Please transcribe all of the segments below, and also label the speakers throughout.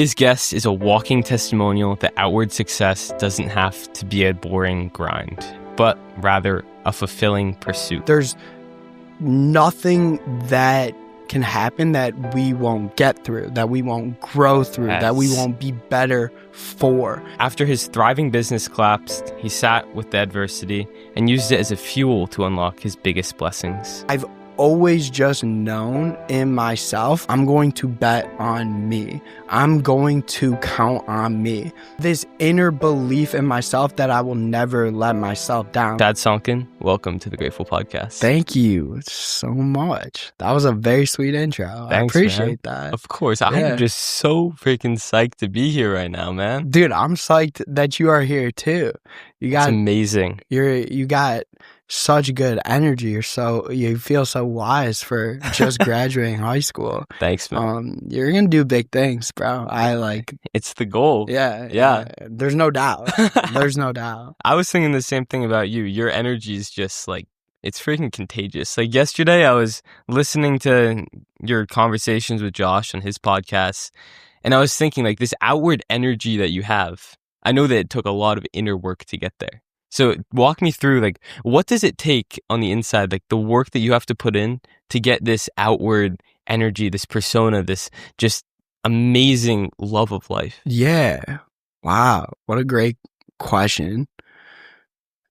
Speaker 1: His guest is a walking testimonial that outward success doesn't have to be a boring grind, but rather a fulfilling pursuit.
Speaker 2: There's nothing that can happen that we won't get through, that we won't grow through, that we won't be better for.
Speaker 1: After his thriving business collapsed, he sat with the adversity and used it as a fuel to unlock his biggest blessings.
Speaker 2: I've always just known in myself, I'm going to bet on me. I'm going to count on me. This inner belief in myself that I will never let myself down.
Speaker 1: Dad Sonkin, welcome to the Grateful Podcast.
Speaker 2: Thank you so much. That was a very sweet intro.
Speaker 1: Thanks,
Speaker 2: I appreciate
Speaker 1: man.
Speaker 2: that.
Speaker 1: Of course. I'm just so freaking psyched to be here right now, man.
Speaker 2: Dude, I'm psyched that you are here too.
Speaker 1: It's amazing.
Speaker 2: You got such good energy. You feel so wise for just graduating high school.
Speaker 1: Thanks, man.
Speaker 2: You're gonna do big things, bro.
Speaker 1: It's the goal.
Speaker 2: Yeah. There's no doubt. There's no doubt.
Speaker 1: I was thinking the same thing about you. Your energy is just like, it's freaking contagious. Like yesterday, I was listening to your conversations with Josh on his podcast, and I was thinking like this outward energy that you have, I know that it took a lot of inner work to get there. So walk me through, like, what does it take on the inside, like the work that you have to put in to get this outward energy, this persona, this just amazing love of life?
Speaker 2: Yeah. Wow. What a great question.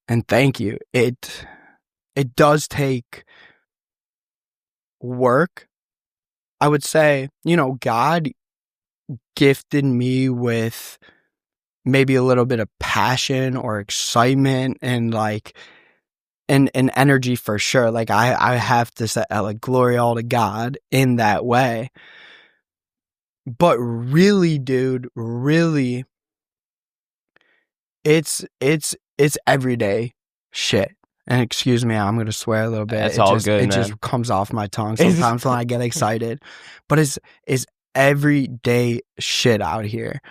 Speaker 2: And thank you. It does take work. I would say, God gifted me with maybe a little bit of passion or excitement and an energy for sure. Like I have to say like glory all to God in that way. But really, dude, it's everyday shit. And excuse me, I'm gonna swear a little bit.
Speaker 1: That's all good, man.
Speaker 2: It just comes off my tongue sometimes when I get excited. But it's everyday shit out here.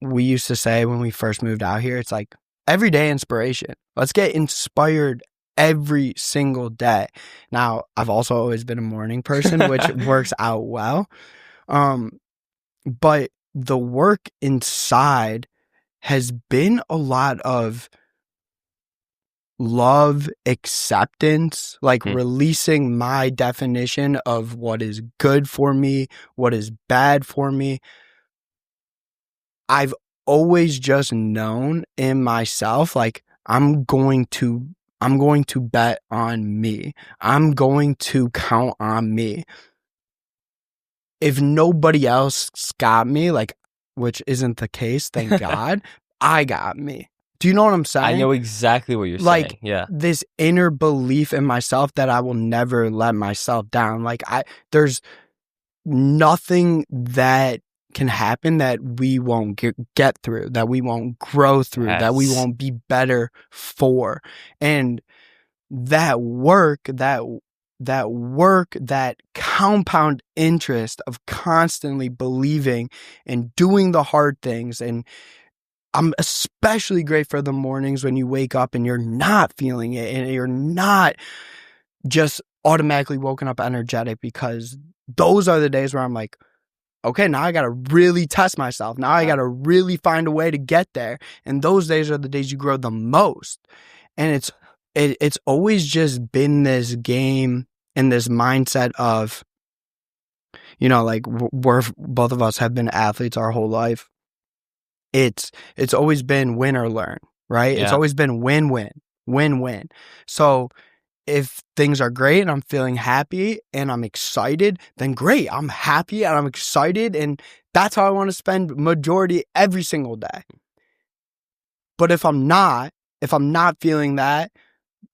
Speaker 2: We used to say when we first moved out here, it's like everyday inspiration. Let's get inspired every single day. Now, I've also always been a morning person, which works out well. But the work inside has been a lot of love, acceptance, like releasing my definition of what is good for me, what is bad for me. I've always just known in myself, like I'm going to bet on me. I'm going to count on me. If nobody else got me, like, which isn't the case, thank God, I got me. Do you know what I'm saying?
Speaker 1: I know exactly what you're saying. Yeah.
Speaker 2: This inner belief in myself that I will never let myself down. Like there's nothing that can happen that we won't get through, that we won't grow through, that we won't be better for. And that work, that compound interest of constantly believing and doing the hard things. And I'm especially grateful for the mornings when you wake up and you're not feeling it and you're not just automatically woken up energetic, because those are the days where I'm like, okay, now I got to really test myself. Now I got to really find a way to get there. And those days are the days you grow the most. And it's always just been this game and this mindset of, like we're both of us have been athletes our whole life. It's always been win or learn, right? Yeah. It's always been win-win. So if things are great and I'm feeling happy and I'm excited, then great. I'm happy and I'm excited, and that's how I want to spend majority every single day. But if I'm not feeling that,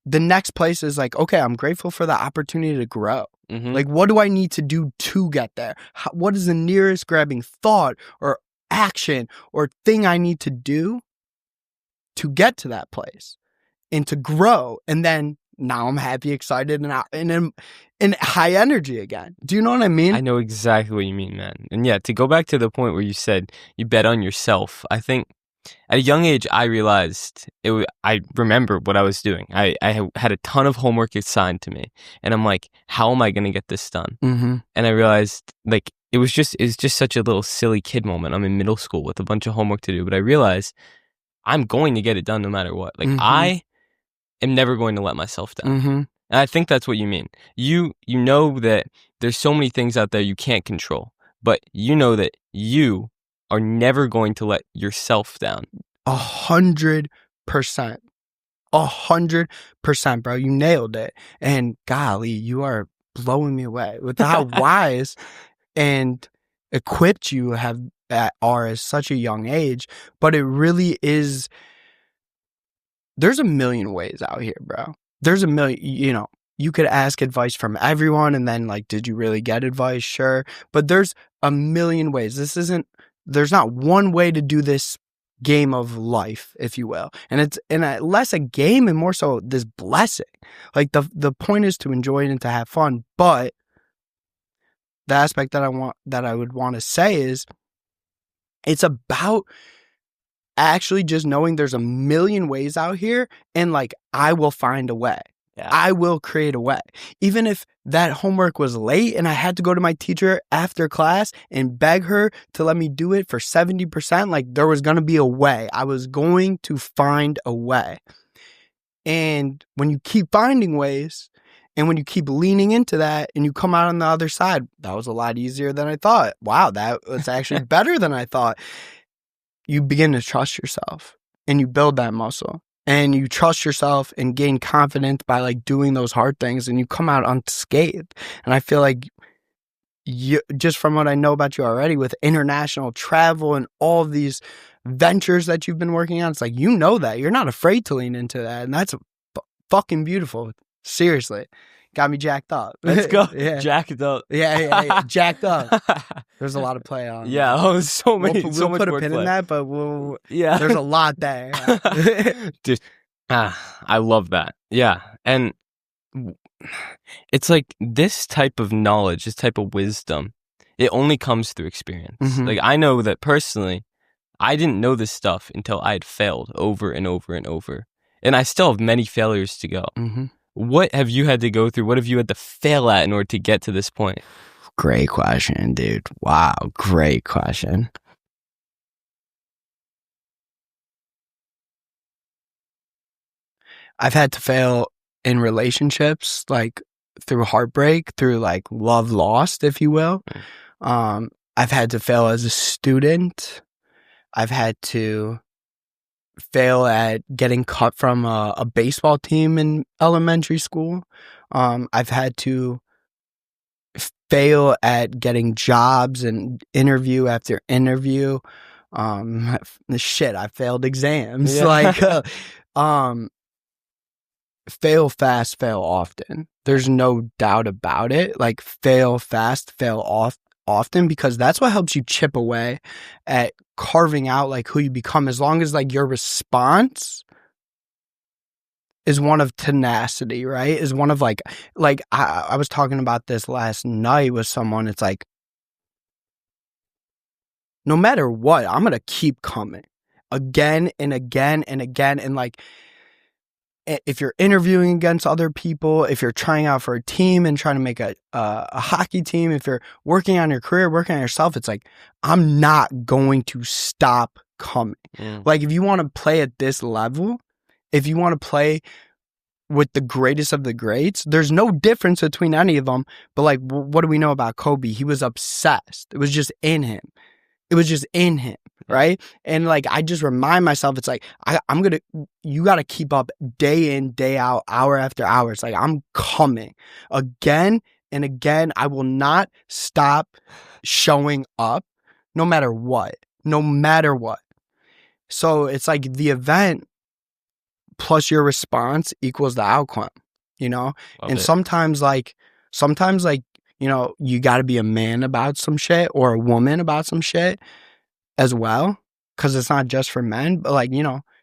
Speaker 2: the next place is like, okay, I'm grateful for the opportunity to grow. Mm-hmm. Like, what do I need to do to get there? What is the nearest grabbing thought or action or thing I need to do to get to that place and to grow? And then now I'm happy, excited, and in high energy again. Do you know what I mean?
Speaker 1: I know exactly what you mean, man. And yeah, to go back to the point where you said you bet on yourself, I think at a young age, I realized I remember what I was doing. I had a ton of homework assigned to me, and I'm like, how am I going to get this done? Mm-hmm. And I realized, like, was just such a little silly kid moment. I'm in middle school with a bunch of homework to do, but I realized I'm going to get it done no matter what. Like I am never going to let myself down. And I think that's what you mean. You know that there's so many things out there you can't control, but you know that you are never going to let yourself down.
Speaker 2: 100%. 100%, bro. You nailed it. And golly, you are blowing me away with how wise and equipped you are at such a young age. But it really is. There's a million ways out here, bro. There's a million, you could ask advice from everyone and then like, did you really get advice? Sure. But there's a million ways. There's not one way to do this game of life, if you will. And it's less a game and more so this blessing. Like the point is to enjoy it and to have fun. But the aspect that I would want to say is it's about actually just knowing there's a million ways out here and like I will find a way. Yeah. I will create a way. Even if that homework was late and I had to go to my teacher after class and beg her to let me do it for 70%, like there was going to be a way. I was going to find a way. And when you keep finding ways and when you keep leaning into that and you come out on the other side, that was a lot easier than I thought. Wow, that was actually better than I thought. You begin to trust yourself and you build that muscle and you trust yourself and gain confidence by like doing those hard things and you come out unscathed. And I feel like you, just from what I know about you already with international travel and all of these ventures that you've been working on, it's like, that you're not afraid to lean into that. And that's fucking beautiful. Seriously. Got me jacked up.
Speaker 1: Let's go.
Speaker 2: Yeah.
Speaker 1: Jacked up.
Speaker 2: Yeah. Jacked up. There's a lot of play on.
Speaker 1: Yeah. Oh, so many.
Speaker 2: We'll put a pin in that, but there's a lot there.
Speaker 1: Dude, I love that. Yeah. And it's like this type of knowledge, this type of wisdom, it only comes through experience. Like I know that personally, I didn't know this stuff until I had failed over and over and over. And I still have many failures to go. What have you had to go through? What have you had to fail at in order to get to this point?
Speaker 2: Great question, dude. Wow, great question. I've had to fail in relationships, like through heartbreak, through like love lost, if you will. I've had to fail as a student. I've had to fail at getting cut from a baseball team in elementary school. I've had to fail at getting jobs and interview after interview. I failed exams. Yeah. Fail fast, fail often. There's no doubt about it. Like fail fast, fail often, because that's what helps you chip away at carving out like who you become, as long as like your response is one of tenacity, right? Is one of like I was talking about this last night with someone. It's like, no matter what, I'm going to keep coming again and again and again. And like, if you're interviewing against other people, if you're trying out for a team and trying to make a hockey team, if you're working on your career, working on yourself, it's like, I'm not going to stop coming. Like, if you want to play at this level, if you want to play with the greatest of the greats, there's no difference between any of them. But like, what do we know about Kobe? He was obsessed. It was just in him. Right? And like, I just remind myself, it's like, you got to keep up day in, day out, hour after hour. It's like, I'm coming again and again. I will not stop showing up no matter what. So it's like the event plus your response equals the outcome, sometimes you got to be a man about some shit or a woman about some shit as well, because it's not just for men. But like,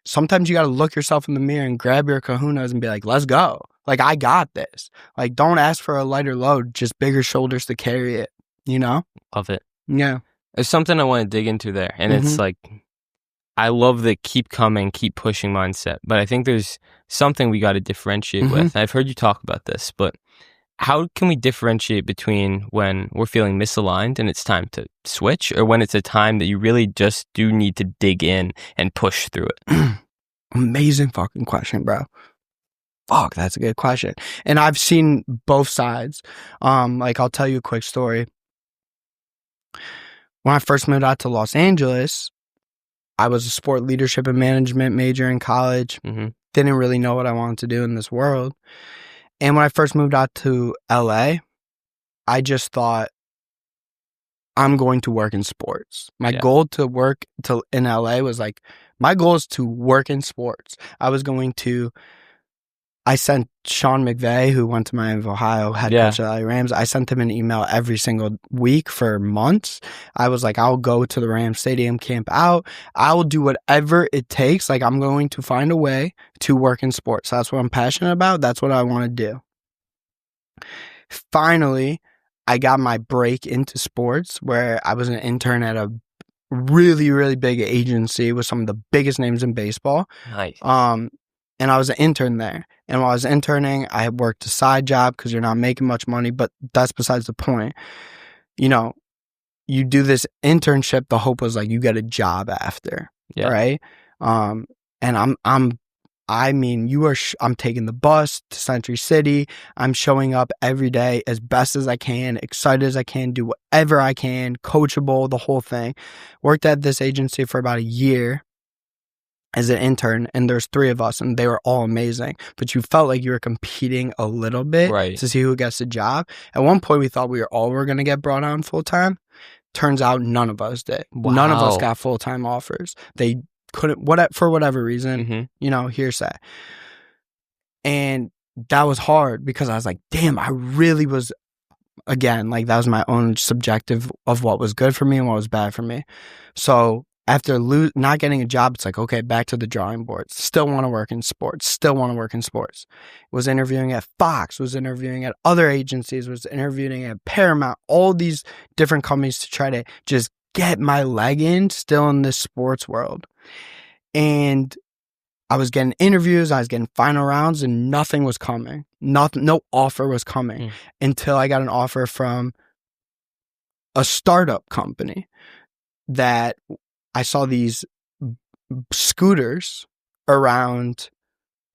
Speaker 2: sometimes you got to look yourself in the mirror and grab your kahunas and be like, let's go. Like, I got this. Like, don't ask for a lighter load, just bigger shoulders to carry it,
Speaker 1: Love it.
Speaker 2: Yeah.
Speaker 1: There's something I want to dig into there. And it's like, I love the keep coming, keep pushing mindset. But I think there's something we got to differentiate with. I've heard you talk about this, but how can we differentiate between when we're feeling misaligned and it's time to switch, or when it's a time that you really just do need to dig in and push through it?
Speaker 2: Amazing fucking question, bro. Fuck, that's a good question. And I've seen both sides. Like, I'll tell you a quick story. When I first moved out to Los Angeles, I was a sport leadership and management major in college.
Speaker 1: Mm-hmm.
Speaker 2: Didn't really know what I wanted to do in this world. And when I first moved out to LA, I just thought, I'm going to work in sports. My goal to work in LA was like, my goal is to work in sports. I sent Sean McVay, who went to Miami of Ohio, head coach of the LA Rams. I sent him an email every single week for months. I was like, I'll go to the Rams Stadium, camp out. I will do whatever it takes. Like, I'm going to find a way to work in sports. That's what I'm passionate about. That's what I want to do. Finally, I got my break into sports where I was an intern at a really, really big agency with some of the biggest names in baseball.
Speaker 1: Nice.
Speaker 2: And I was an intern there. And while I was interning, I had worked a side job because you're not making much money, but that's besides the point. You know, you do this internship, the hope was like you get a job after, right? And I'm taking the bus to Century City. I'm showing up every day as best as I can, excited as I can, do whatever I can, coachable, the whole thing. Worked at this agency for about a year as an intern, and there's 3 of us, and they were all amazing. But you felt like you were competing a little bit to see who gets the job. At one point, we thought we were going to get brought on full time. Turns out none of us did. Wow. None of us got full time offers. They couldn't, for whatever reason, hearsay. And that was hard because I was like, damn, I really was, again, like that was my own subjective of what was good for me and what was bad for me. So after not getting a job, it's like, okay, back to the drawing board. Still want to work in sports. Was interviewing at Fox, was interviewing at other agencies, was interviewing at Paramount, all these different companies to try to just get my leg in still in this sports world. And I was getting interviews, I was getting final rounds, and nothing was coming. No offer was coming until I got an offer from a startup company that I saw these scooters around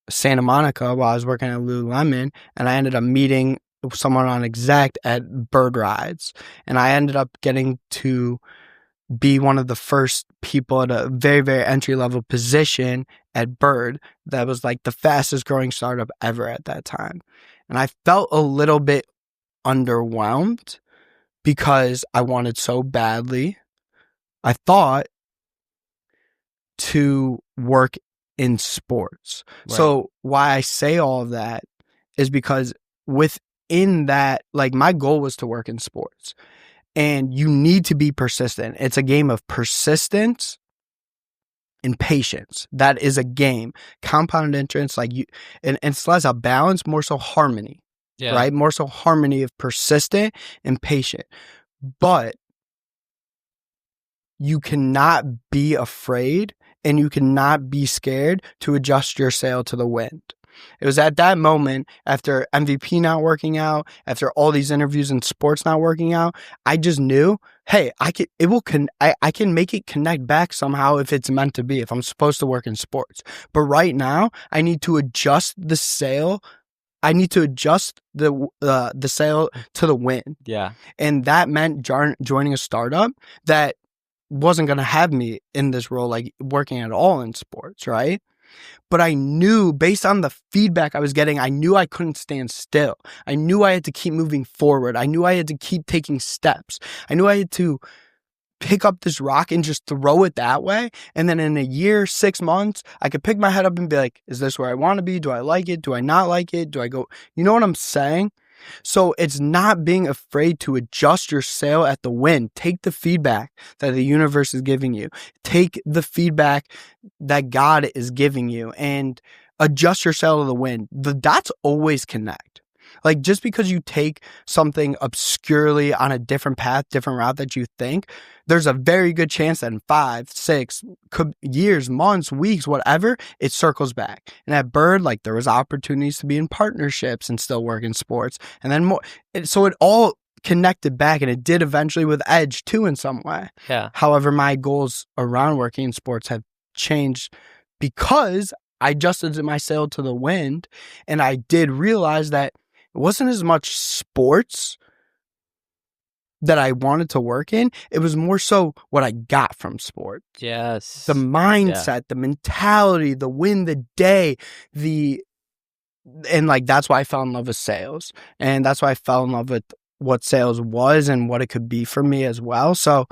Speaker 2: Santa Monica while I was working at Lululemon, and I ended up meeting someone on exec at Bird Rides, and I ended up getting to be one of the first people at a very, very entry-level position at Bird that was like the fastest growing startup ever at that time. And I felt a little bit underwhelmed because I wanted so badly, I thought, to work in sports. Right. So why I say all of that is because within that, like my goal was to work in sports. And you need to be persistent. It's a game of persistence and patience. That is a game. Compound interest, like and it's less a balance, more so harmony. Right? More so harmony of persistent and patient. But you cannot be afraid and you cannot be scared to adjust your sail to the wind. It was at that moment, after MVP not working out, after all these interviews in sports not working out, I just knew, hey, I can make it connect back somehow if it's meant to be, if I'm supposed to work in sports. But right now, I need to adjust the sail. I need to adjust the sail to the wind. Yeah. And that meant joining a startup that wasn't going to have me in this role, like working at all in sports, right? But I knew, based on the feedback I was getting, I knew I couldn't stand still. I knew I had to keep moving forward. I knew I had to keep taking steps. I knew I had to pick up this rock and just throw it that way. And then in a year, 6 months, I could pick my head up and be like, is this where I want to be? Do I like it? Do I not like it? Do I go? You know what I'm saying? So it's not being afraid to adjust your sail at the wind. Take the feedback that the universe is giving you. Take the feedback that God is giving you and adjust your sail to the wind. The dots always connect. Like, just because you take something obscurely on a different path, different route that you think, there's a very good chance that in 5, 6 years, months, weeks, whatever, it circles back. And at Bird, like, there was opportunities to be in partnerships and still work in sports. And then more. So it all connected back, and it did eventually with Edge too in some way.
Speaker 1: Yeah.
Speaker 2: However, my goals around working in sports have changed because I adjusted my sail to the wind, and I did realize that it wasn't as much sports that I wanted to work in. It was more so what I got from sport.
Speaker 1: Yes.
Speaker 2: The mindset, the mentality, the win the day, and like, that's why I fell in love with sales. And that's why I fell in love with what sales was and what it could be for me as well. So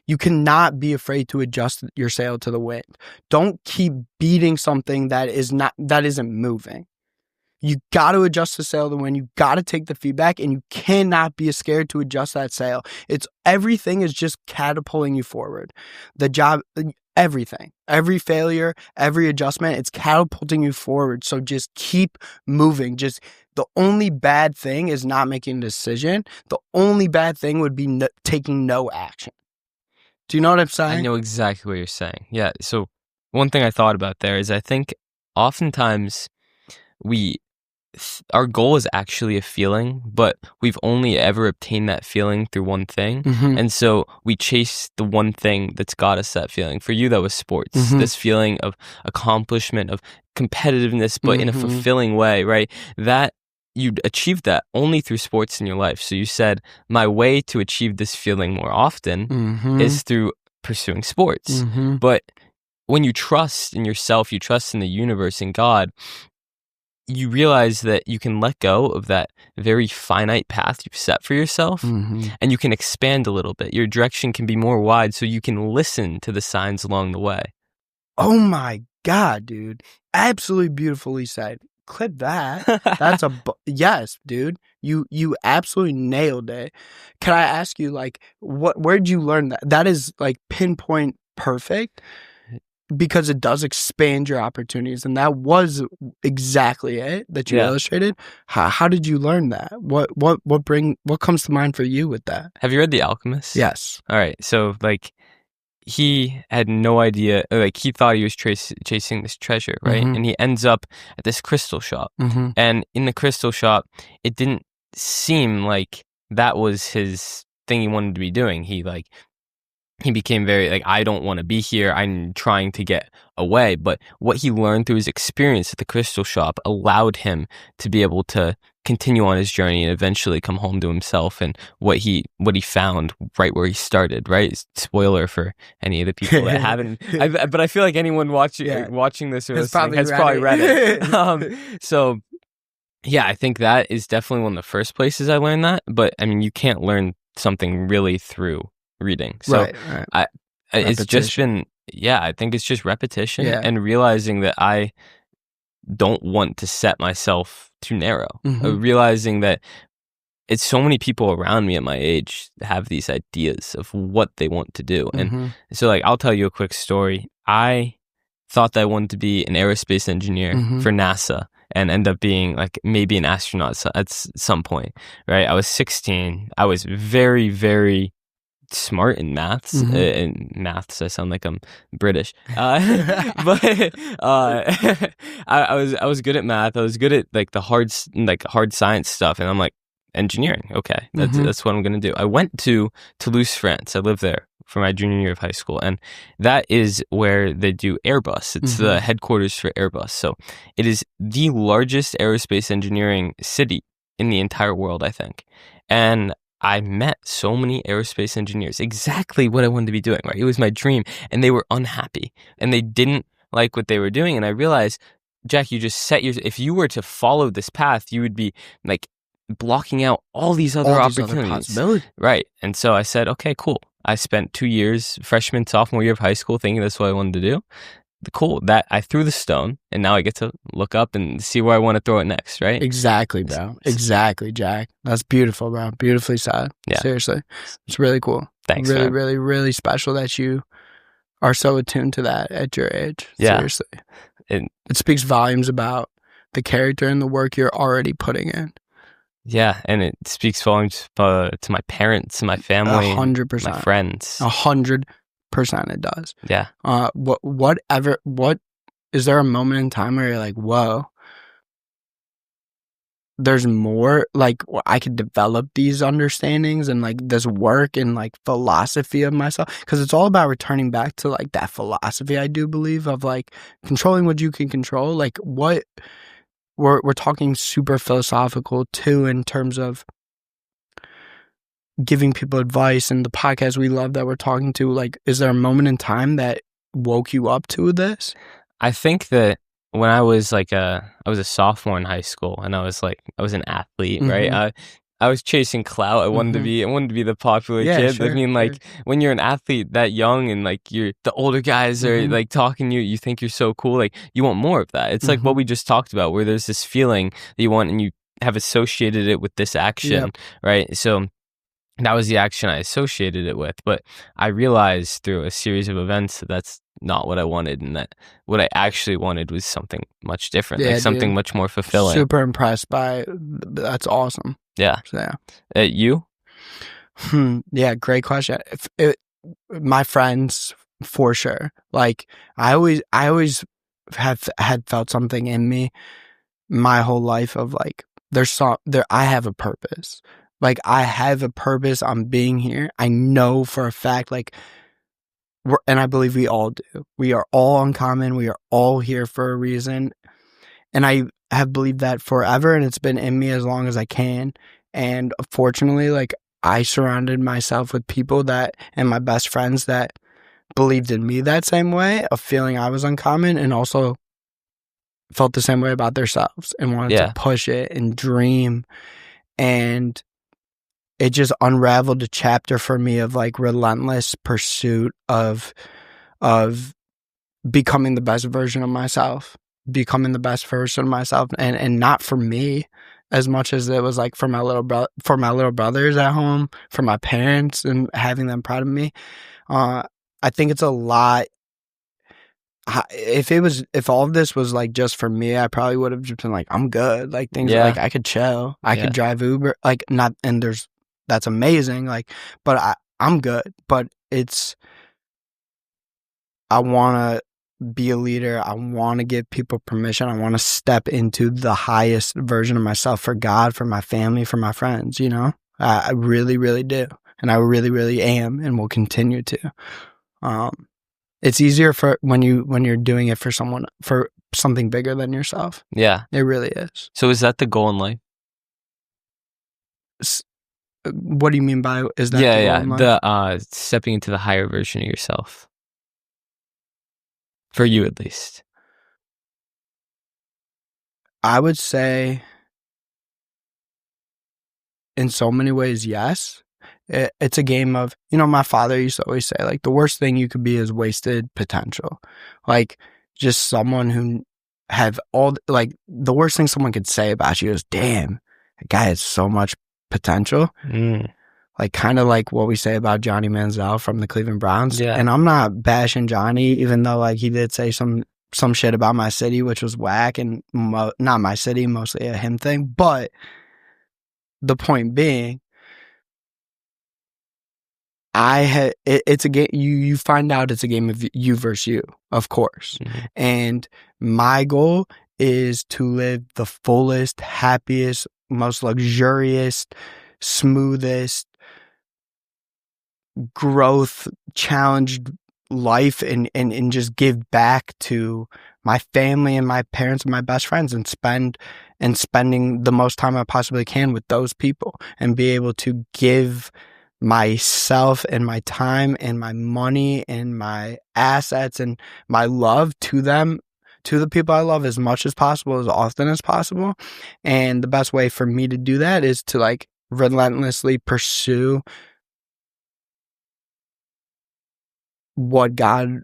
Speaker 2: you cannot be afraid to adjust your sail to the wind. Don't keep beating something that isn't moving. You got to adjust the sail to the wind. You got to take the feedback, and you cannot be scared to adjust that sail. Everything is just catapulting you forward. The job, everything, every failure, every adjustment, it's catapulting you forward. So just keep moving. The only bad thing is not making a decision. The only bad thing would be taking no action. Do you know what I'm saying?
Speaker 1: I know exactly what you're saying. Yeah. So one thing I thought about there is I think oftentimes our goal is actually a feeling, but we've only ever obtained that feeling through one thing.
Speaker 2: Mm-hmm.
Speaker 1: And so we chase the one thing that's got us that feeling. For you, that was sports, this feeling of accomplishment, of competitiveness, but in a fulfilling way, right? That you achieved that only through sports in your life. So you said, my way to achieve this feeling more often is through pursuing sports. But when you trust in yourself, you trust in the universe, in God, you realize that you can let go of that very finite path you've set for yourself, and you can expand a little bit. Your direction can be more wide, so you can listen to the signs along the way.
Speaker 2: Oh my God, dude. Absolutely beautifully said. Clip that. That's yes, dude. You absolutely nailed it. Can I ask you, like, where'd you learn that? That is like pinpoint perfect, because it does expand your opportunities, and that was exactly it that you illustrated. How did you learn that? What comes to mind for you with that?
Speaker 1: Have you read The Alchemist?
Speaker 2: Yes.
Speaker 1: All right. So like, he had no idea. Like, he thought he was chasing this treasure, right? And he ends up at this crystal shop, and in the crystal shop, it didn't seem like that was his thing he wanted to be doing. He became very like, I don't want to be here. I'm trying to get away. But what he learned through his experience at the crystal shop allowed him to be able to continue on his journey and eventually come home to himself and what he found right where he started, right? Spoiler for any of the people that haven't. But I feel like anyone watching this or listening has probably read it. So yeah, I think that is definitely one of the first places I learned that. But I mean, you can't learn something really through reading. So right. It's just been, I think it's just repetition and realizing that I don't want to set myself too narrow. Realizing that it's so many people around me at my age have these ideas of what they want to do. And so like, I'll tell you a quick story. I thought that I wanted to be an aerospace engineer for NASA and end up being like maybe an astronaut at some point, right? I was 16. I was very, very smart in maths. In maths, I sound like I'm British, but I was good at math. I was good at like the hard science stuff, and I'm like, engineering, okay, that's what I'm gonna do. I went to Toulouse, France. I lived there for my junior year of high school, and that is where they do Airbus. It's the headquarters for Airbus, so it is the largest aerospace engineering city in the entire world, I think. And I met so many aerospace engineers, exactly what I wanted to be doing, right? It was my dream, and they were unhappy, and they didn't like what they were doing. And I realized, Jack, you just if you were to follow this path, you would be like blocking out all these other opportunities. Right. And so I said, okay, cool. I spent 2 years, freshman, sophomore year of high school, thinking that's what I wanted to do. Cool. That I threw the stone, and now I get to look up and see where I want to throw it next, right?
Speaker 2: Exactly, bro. Exactly, Jack. That's beautiful, bro. Beautifully said. Yeah. Seriously. It's really cool.
Speaker 1: Thanks,
Speaker 2: really,
Speaker 1: man.
Speaker 2: really, really special that you are so attuned to that at your age.
Speaker 1: Yeah.
Speaker 2: Seriously. It speaks volumes about the character and the work you're already putting in.
Speaker 1: Yeah, and it speaks volumes to my parents, my family, and my
Speaker 2: 100%.
Speaker 1: friends.
Speaker 2: 100% it does.
Speaker 1: Yeah.
Speaker 2: What is there a moment in time where you're like, whoa, there's more, like I could develop these understandings and like this work and like philosophy of myself, because it's all about returning back to like that philosophy, I do believe, of like controlling what you can control. Like what we're talking super philosophical too, in terms of giving people advice, and the podcast we love that we're talking to. Like, is there a moment in time that woke you up to this?
Speaker 1: I think that when I was I was a sophomore in high school, and I was an athlete, right? I was chasing clout. I wanted to be the popular
Speaker 2: Yeah,
Speaker 1: kid. I
Speaker 2: sure,
Speaker 1: mean,
Speaker 2: sure.
Speaker 1: when you're an athlete that young and like you're the older guys are like talking to you, you think you're so cool. Like you want more of that. It's like what we just talked about, where there's this feeling that you want, and you have associated it with this action,
Speaker 2: Yep.
Speaker 1: right? So that was the action I associated it with. But I realized through a series of events that that's not what I wanted, and that what I actually wanted was something much different, like
Speaker 2: Yeah,
Speaker 1: something
Speaker 2: dude.
Speaker 1: much more fulfilling.
Speaker 2: Super impressed by that's awesome.
Speaker 1: Yeah.
Speaker 2: So yeah.
Speaker 1: You?
Speaker 2: Yeah, great question. My friends, for sure. Like I always have had felt something in me my whole life of like I have a purpose. Like I have a purpose on being here. I know for a fact, like and I believe we all do. We are all uncommon. We are all here for a reason. And I have believed that forever, and it's been in me as long as I can. And fortunately, like I surrounded myself with people and my best friends that believed in me that same way, of feeling I was uncommon, and also felt the same way about themselves and wanted to
Speaker 1: Yeah.
Speaker 2: push it and dream. And it just unraveled a chapter for me of like relentless pursuit of becoming the best version of myself, becoming the best version of myself, and not for me as much as it was like for my little brothers at home, for my parents, and having them proud of me. I think it's a lot. If all of this was like just for me, I probably would have just been like, I'm good. Like things like
Speaker 1: Yeah.
Speaker 2: I could chill, I
Speaker 1: Yeah.
Speaker 2: could drive Uber, like not, and that's amazing. Like, but I'm good. But I want to be a leader. I want to give people permission. I want to step into the highest version of myself for God, for my family, for my friends. You know, I really, really do, and I really, really am, and will continue to. It's easier for when you're doing it for something bigger than yourself.
Speaker 1: Yeah.
Speaker 2: It really is.
Speaker 1: So is that the goal in life?
Speaker 2: What do you mean by is that the goal
Speaker 1: Yeah.
Speaker 2: in life?
Speaker 1: The stepping into the higher version of yourself. For you at least.
Speaker 2: I would say in so many ways, yes. It's a game of, my father used to always say, like, the worst thing you could be is wasted potential. Like, just someone who like, the worst thing someone could say about you is, damn, that guy has so much potential. Like, kind of like what we say about Johnny Manziel from the Cleveland Browns.
Speaker 1: Yeah.
Speaker 2: And I'm not bashing Johnny, even though, like, he did say some shit about my city, which was whack, and not my city, mostly a him thing. But the point being, it's a game. You find out it's a game of you versus you, of course. And my goal is to live the fullest, happiest, most luxurious, smoothest, growth challenged life, and just give back to my family and my parents and my best friends, and spending the most time I possibly can with those people, and be able to give myself and my time and my money and my assets and my love to them, to the people I love, as much as possible, as often as possible. And the best way for me to do that is to like relentlessly pursue what God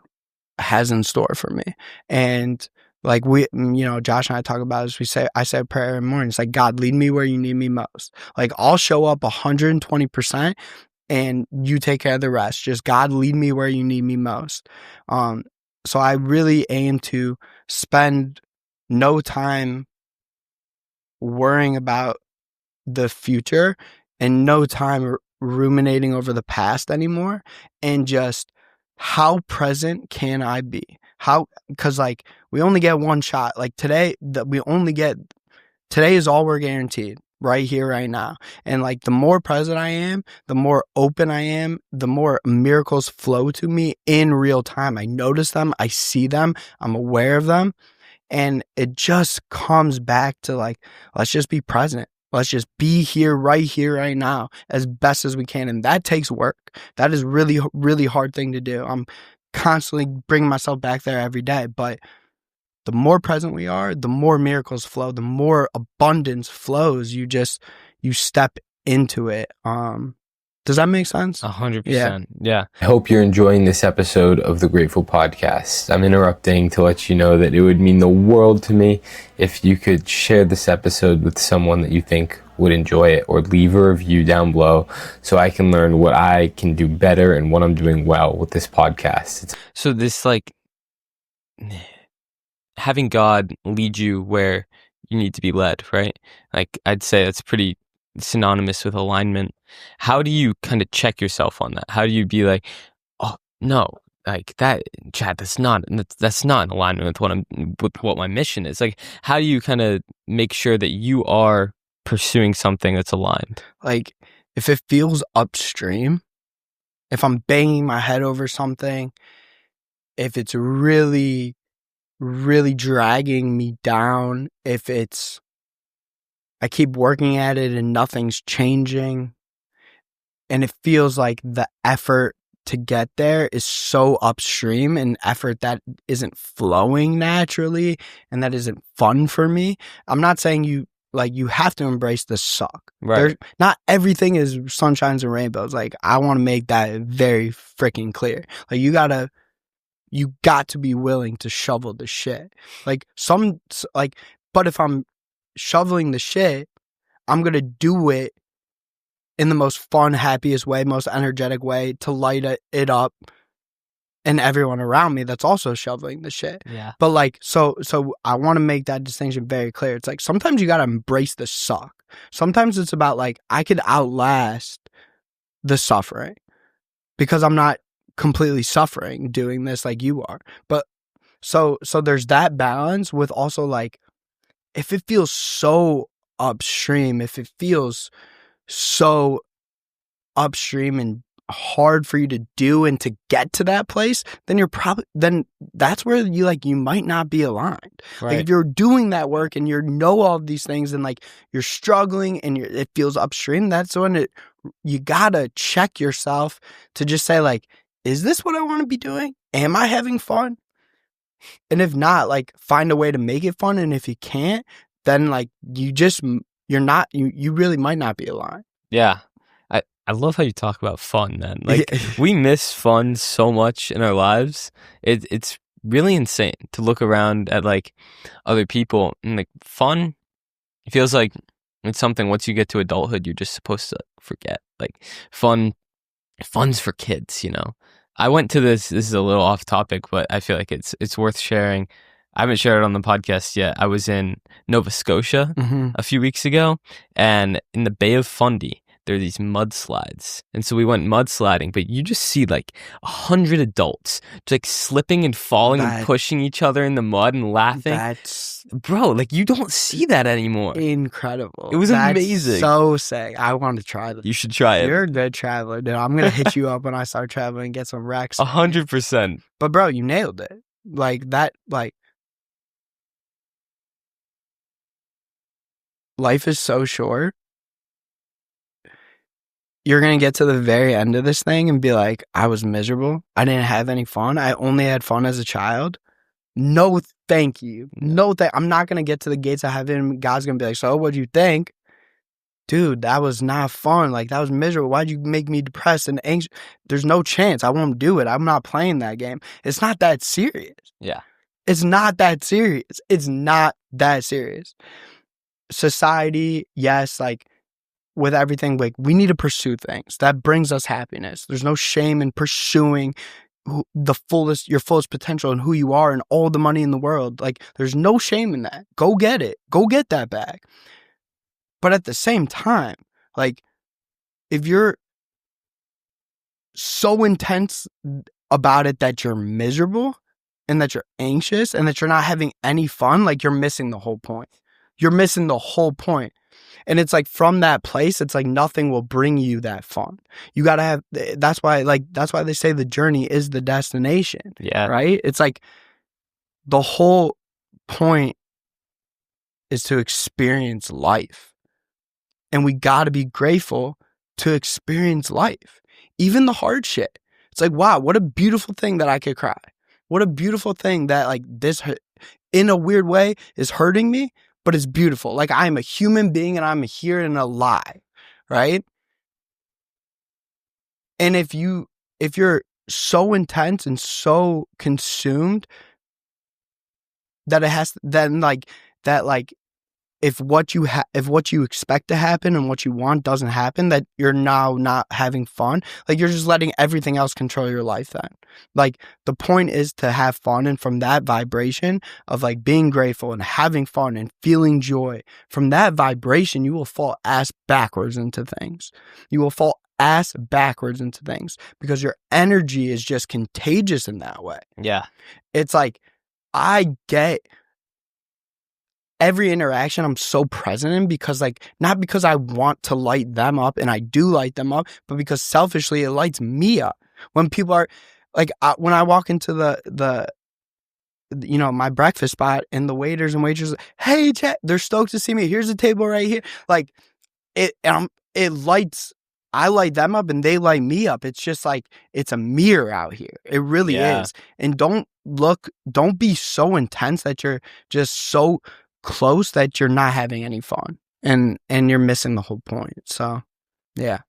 Speaker 2: has in store for me. And like Josh and I talk about this, I say a prayer every morning. It's like, God, lead me where you need me most. Like, I'll show up 120%, and you take care of the rest. Just, God, lead me where you need me most. So I really aim to spend no time worrying about the future and no time ruminating over the past anymore, and just how present can I be? Because like we only get one shot. Like today, today is all we're guaranteed right here, right now. And like the more present I am, the more open I am, the more miracles flow to me in real time. I notice them, I see them, I'm aware of them. And it just comes back to like, let's just be present. Let's just be here, right now, as best as we can. And that takes work. That is really, really hard thing to do. I'm constantly bringing myself back there every day. But the more present we are, the more miracles flow, the more abundance flows. You step into it. Does that make sense?
Speaker 1: 100%. Yeah.
Speaker 3: I hope you're enjoying this episode of the Grateful Podcast. I'm interrupting to let you know that it would mean the world to me if you could share this episode with someone that you think would enjoy it, or leave a review down below so I can learn what I can do better and what I'm doing well with this podcast.
Speaker 1: So this, like, having God lead you where you need to be led, right? Like, I'd say that's pretty synonymous with alignment. How do you kind of check yourself on that? How do you be like, oh no, like that, Chad, that's not in alignment with what my mission is. Like, how do you kind of make sure that you are pursuing something that's aligned?
Speaker 2: Like, if it feels upstream, if I'm banging my head over something, if it's really, really dragging me down, if I keep working at it and nothing's changing, and it feels like the effort to get there is so upstream, and effort that isn't flowing naturally and that isn't fun for me. I'm not saying you have to embrace the suck.
Speaker 1: Right.
Speaker 2: Not everything is sunshines and rainbows. Like, I want to make that very freaking clear. Like, you got to be willing to shovel the shit. But if I'm shoveling the shit, I'm going to do it in the most fun, happiest way, most energetic way to light it up and everyone around me that's also shoveling the shit.
Speaker 1: Yeah.
Speaker 2: But like, so I want to make that distinction very clear. It's like, sometimes you got to embrace the suck. Sometimes it's about like, I could outlast the suffering because I'm not completely suffering doing this like you are. But so there's that balance with also like, if it feels so upstream, if it feels so upstream and hard for you to do and to get to that place, then that's where you might not be aligned.
Speaker 1: Right.
Speaker 2: Like, if you're doing that work and you know all of these things and like you're struggling and it feels upstream, that's when you gotta check yourself to just say like, is this what I want to be doing? Am I having fun? And if not, like, find a way to make it fun. And if you can't, then like you really might not be aligned.
Speaker 1: Yeah. I love how you talk about fun, man. Like, we miss fun so much in our lives. It's really insane to look around at like other people, and like fun, it feels like it's something once you get to adulthood you're just supposed to forget. Like, fun's for kids, you know. I went to this is a little off topic, but I feel like it's worth sharing. I haven't shared it on the podcast yet. I was in Nova Scotia a few weeks ago, and in the Bay of Fundy, there are these mudslides. And so we went mudsliding, but you just see like 100 adults just like slipping and falling and pushing each other in the mud and laughing. Bro, like, you don't see that anymore.
Speaker 2: Incredible.
Speaker 1: It was amazing.
Speaker 2: So sick. I want to try this.
Speaker 1: You should try it.
Speaker 2: You're a good traveler, dude. I'm going to hit you up when I start traveling and get some wrecks.
Speaker 1: 100%.
Speaker 2: But bro, you nailed it. Like that, like, life is so short. You're going to get to the very end of this thing and be like, I was miserable. I didn't have any fun. I only had fun as a child. No, thank you. No, I'm not going to get to the gates of heaven. God's going to be like, so what'd you think? Dude, that was not fun. Like, that was miserable. Why'd you make me depressed and anxious? There's no chance. I won't do it. I'm not playing that game. It's not that serious.
Speaker 1: Yeah.
Speaker 2: It's not that serious. It's not that serious. Society, yes, like, with everything, like, we need to pursue things that brings us happiness. There's no shame in pursuing your fullest potential and who you are and all the money in the world. Like, there's no shame in that. Go get it. Go get that bag. But at the same time, like, if you're so intense about it that you're miserable and that you're anxious and that you're not having any fun, like, you're missing the whole point. You're missing the whole point. And it's like, from that place, it's like nothing will bring you that fun. You got to have, that's why they say the journey is the destination.
Speaker 1: Yeah.
Speaker 2: Right? It's like the whole point is to experience life. And we got to be grateful to experience life. Even the hard shit. It's like, wow, what a beautiful thing that I could cry. What a beautiful thing that, like, this, in a weird way, is hurting me, but it's beautiful. Like, I'm a human being and I'm here and alive, right? And if you're so intense and so consumed that it has, then like that, like, if what you expect to happen and what you want doesn't happen, that you're now not having fun. Like, you're just letting everything else control your life then. Like, the point is to have fun, and from that vibration of, like, being grateful and having fun and feeling joy, from that vibration, you will fall ass backwards into things. You will fall ass backwards into things because your energy is just contagious in that way.
Speaker 1: Yeah.
Speaker 2: It's like, I get every interaction I'm so present in because, like, not because I want to light them up, and I do light them up, but because selfishly it lights me up. When people are like, when I walk into the my breakfast spot, and the waiters and waitresses, hey, chat, they're stoked to see me. Here's a table right here. Like, it lights. I light them up and they light me up. It's just like, it's a mirror out here. It really is. And don't be so intense that you're just so close that you're not having any fun, and you're missing the whole point. So, yeah.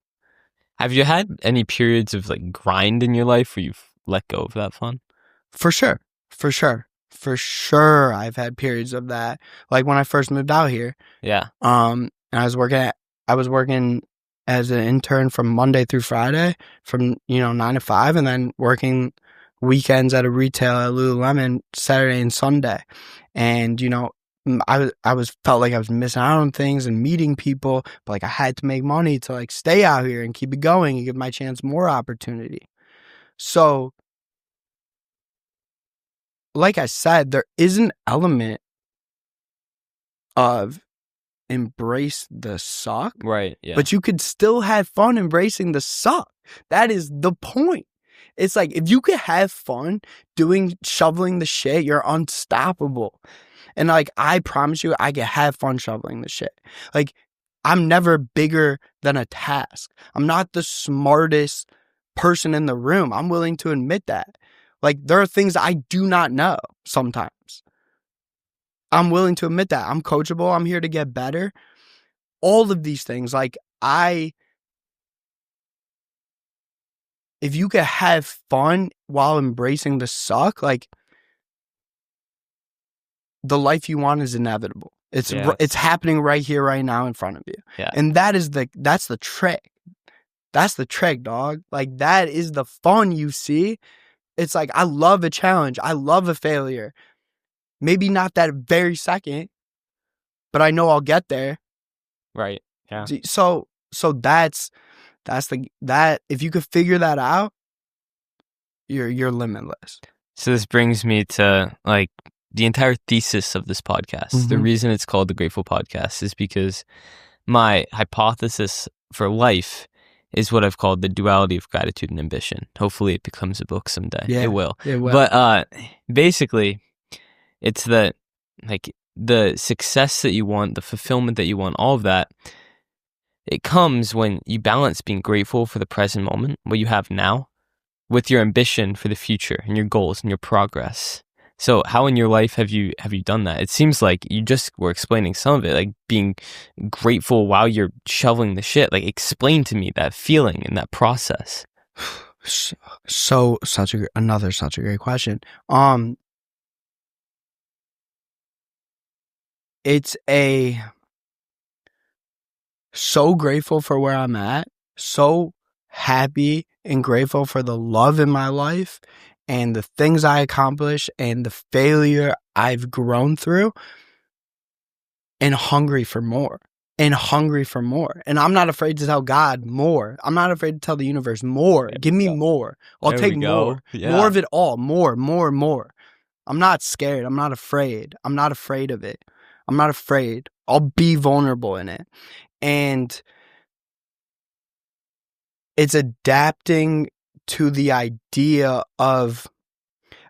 Speaker 1: Have you had any periods of, like, grind in your life where you've let go of that fun? For
Speaker 2: sure. I've had periods of that. Like, when I first moved out here.
Speaker 1: Yeah.
Speaker 2: And I was working as an intern from Monday through Friday from 9 to 5, and then working weekends at a retail at Lululemon Saturday and Sunday. And I felt like I was missing out on things and meeting people, but, like, I had to make money to, like, stay out here and keep it going and give my chance more opportunity. So, like I said, there is an element of embrace the suck.
Speaker 1: Right, yeah.
Speaker 2: But you could still have fun embracing the suck. That is the point. It's like, if you could have fun shoveling the shit, you're unstoppable. And, like, I promise you, I can have fun shoveling the shit. Like, I'm never bigger than a task. I'm not the smartest person in the room. I'm willing to admit that. Like, there are things I do not know sometimes. I'm willing to admit that. I'm coachable. I'm here to get better. All of these things, like, if you could have fun while embracing the suck, like, the life you want is inevitable. It's happening right here, right now, in front of you.
Speaker 1: Yeah.
Speaker 2: And that's the trick. That's the trick, dog. Like, that is the fun you see. It's like, I love a challenge. I love a failure. Maybe not that very second, but I know I'll get there.
Speaker 1: Right. Yeah.
Speaker 2: So that's that. If you could figure that out, you're limitless.
Speaker 1: So this brings me to, like, the entire thesis of this podcast.
Speaker 2: Mm-hmm.
Speaker 1: The reason it's called The Grateful Podcast is because my hypothesis for life is what I've called the duality of gratitude and ambition. Hopefully it becomes a book someday.
Speaker 2: Yeah,
Speaker 1: it will.
Speaker 2: It will.
Speaker 1: But basically, it's that, like, the success that you want, the fulfillment that you want, all of that, it comes when you balance being grateful for the present moment, what you have now, with your ambition for the future and your goals and your progress. So how in your life have you done that? It seems like you just were explaining some of it, like being grateful while you're shoveling the shit. Like, explain to me that feeling and that process.
Speaker 2: So such a great question. It's so grateful for where I'm at, so happy and grateful for the love in my life and the things I accomplish and the failure I've grown through, and hungry for more. and hungry for more. And I'm not afraid to tell God more. I'm not afraid to tell the universe more. Give me more. I'll take more. More of it all. More. I'm not scared. I'm not afraid. I'm not afraid of it. I'm not afraid. I'll be vulnerable in it. And it's adapting to the idea of,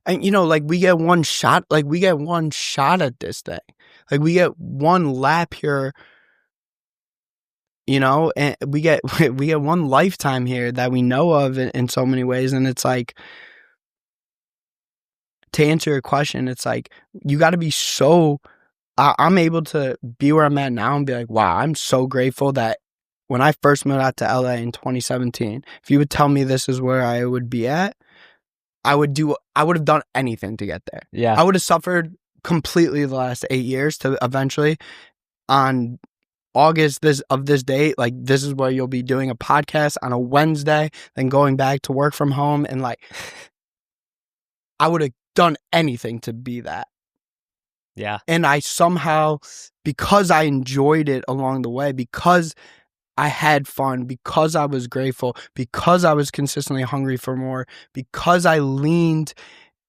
Speaker 2: and like we get one shot at this thing. Like we get one lap here, and we get one lifetime here that we know of in so many ways. And it's like, to answer your question, it's like, you got to be so, I'm able to be where I'm at now and be like, wow, I'm so grateful that when I first moved out to LA in 2017, if you would tell me this is where I would be at, I would have done anything to get there.
Speaker 1: Yeah.
Speaker 2: I would have suffered completely the last 8 years to eventually, on August of this date, like, this is where you'll be doing a podcast on a Wednesday, then going back to work from home. And like, I would have done anything to be that.
Speaker 1: Yeah.
Speaker 2: And I somehow, because I enjoyed it along the way, because I had fun, because I was grateful, because I was consistently hungry for more, because I leaned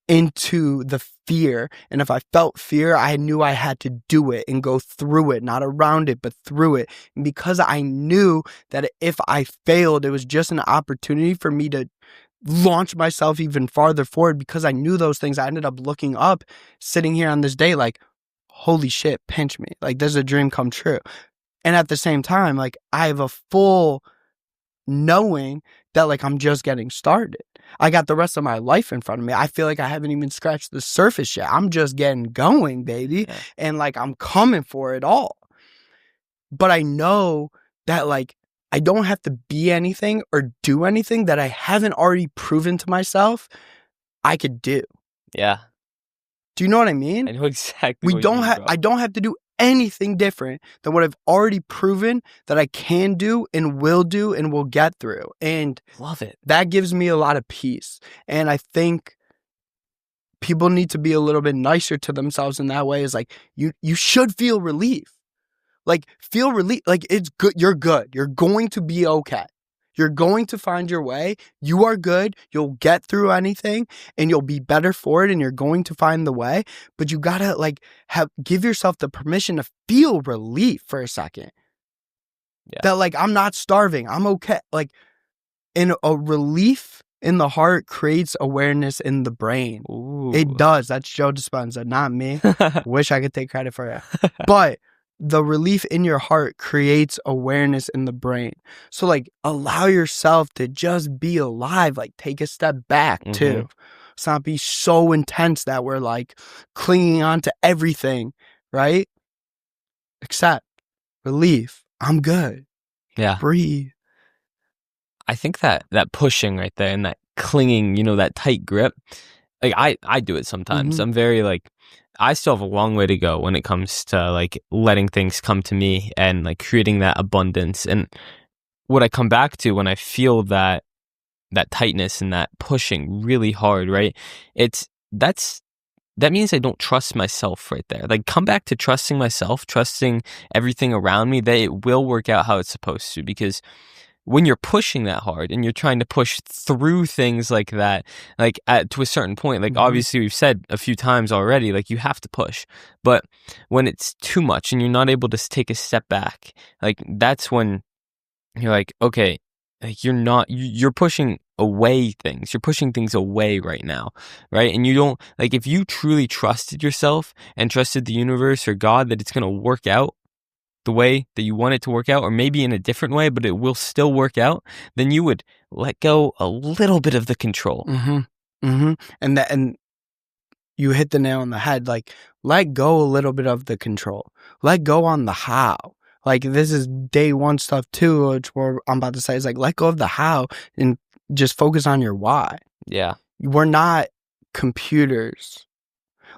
Speaker 2: into the fear. And if I felt fear, I knew I had to do it and go through it, not around it, but through it. And because I knew that if I failed, it was just an opportunity for me to launch myself even farther forward. Because I knew those things, I ended up looking up, sitting here on this day, like, holy shit, pinch me. Like, this is a dream come true. And at the same time, like, I have a full knowing that, like, I'm just getting started. I got the rest of my life in front of me. I feel like I haven't even scratched the surface yet. I'm just getting going, baby.
Speaker 1: Yeah.
Speaker 2: And like, I'm coming for it all. But I know that, like, I don't have to be anything or do anything that I haven't already proven to myself I could do.
Speaker 1: Yeah.
Speaker 2: Do you know what I mean?
Speaker 1: I know exactly what you mean, bro.
Speaker 2: I don't have to do anything different than what I've already proven that I can do and will get through. And
Speaker 1: love it.
Speaker 2: That gives me a lot of peace. And I think people need to be a little bit nicer to themselves in that way. Is like, you should feel relief. Like, feel relief. Like, it's good. You're good. You're going to be okay. You're going to find your way. You are good. You'll get through anything and you'll be better for it, and you're going to find the way. But you gotta, like, give yourself the permission to feel relief for a second.
Speaker 1: Yeah.
Speaker 2: That, like, I'm not starving. I'm okay. Like, and a relief in the heart creates awareness in the brain.
Speaker 1: Ooh.
Speaker 2: It does. That's Joe Dispenza, not me. Wish I could take credit for it. But the relief in your heart creates awareness in the brain. So, like, allow yourself to just be alive. Like, take a step back too. Let's not be so intense that we're like clinging on to everything, right? Accept, relief. I'm good.
Speaker 1: Yeah.
Speaker 2: Breathe.
Speaker 1: I think that pushing right there and that clinging, that tight grip, like, I do it sometimes. I'm very, like, I still have a long way to go when it comes to, like, letting things come to me and, like, creating that abundance. And what I come back to when I feel that tightness and that pushing really hard, right? That means I don't trust myself right there. Like, come back to trusting myself, trusting everything around me, that it will work out how it's supposed to. Because when you're pushing that hard and you're trying to push through things like that, like, to a certain point, like, obviously we've said a few times already, like, you have to push. But when it's too much and you're not able to take a step back, like, that's when you're like, okay, like, you're pushing away things. You're pushing things away right now, right? And you don't, like, if you truly trusted yourself and trusted the universe or God that it's going to work out the way that you want it to work out, or maybe in a different way, but it will still work out, then you would let go a little bit of the control.
Speaker 2: And you hit the nail on the head. Like, let go a little bit of the control. Let go on the how. Like, this is day one stuff too, which I'm about to say is, like, let go of the how and just focus on your why.
Speaker 1: Yeah.
Speaker 2: We're not computers.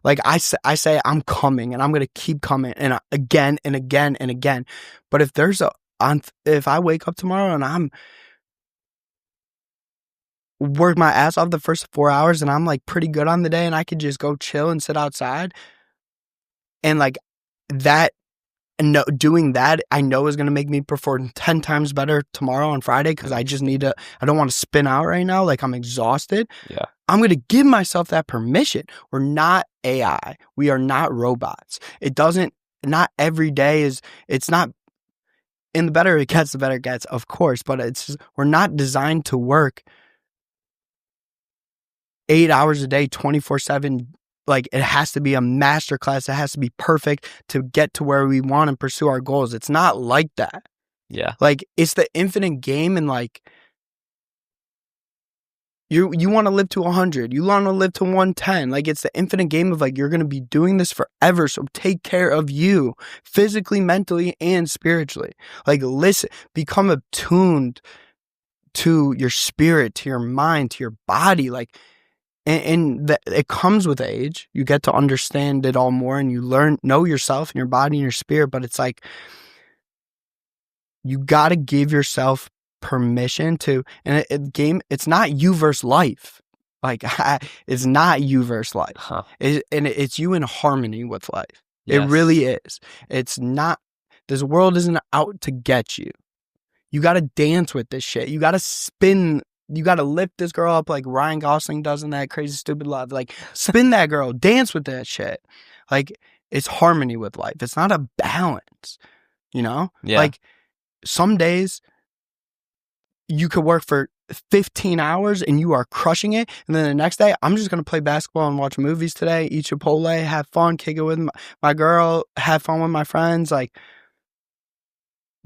Speaker 2: Like, I say I'm coming and I'm going to keep coming, and again and again and again. But if I wake up tomorrow and I'm work my ass off the first 4 hours and I'm, like, pretty good on the day and I could just go chill and sit outside, and, like, that no, doing that, I know is going to make me perform 10 times better tomorrow on Friday because I just need to, I don't want to spin out right now. Like I'm exhausted.
Speaker 1: Yeah.
Speaker 2: I'm going to give myself that permission. We're not AI. We are not robots. Not every day it's not, and the better it gets, the better it gets, of course, but we're not designed to work 8 hours a day, 24/7. Like it has to be a masterclass. It has to be perfect to get to where we want and pursue our goals. It's not like that.
Speaker 1: Yeah.
Speaker 2: Like it's the infinite game, and like you want to live to 100. You want to live to 110. Like it's the infinite game of like you're going to be doing this forever. So take care of you physically, mentally, and spiritually. Like listen, become attuned to your spirit, to your mind, to your body. Like and it comes with age. You get to understand it all more, and you know yourself and your body and your spirit. But it's like you got to give yourself permission to. And it's not you versus life. Like it's not you versus life.
Speaker 1: Huh.
Speaker 2: It's you in harmony with life.
Speaker 1: Yes.
Speaker 2: It really is. It's not. This world isn't out to get you. You got to dance with this shit. You got to spin. You got to lift this girl up like Ryan Gosling does in that Crazy Stupid Love. Like, spin that girl. Dance with that shit. Like, it's harmony with life. It's not a balance, you know?
Speaker 1: Yeah.
Speaker 2: Like, some days you could work for 15 hours and you are crushing it. And then the next day, I'm just going to play basketball and watch movies today, eat Chipotle, have fun, kick it with my girl, have fun with my friends. Like,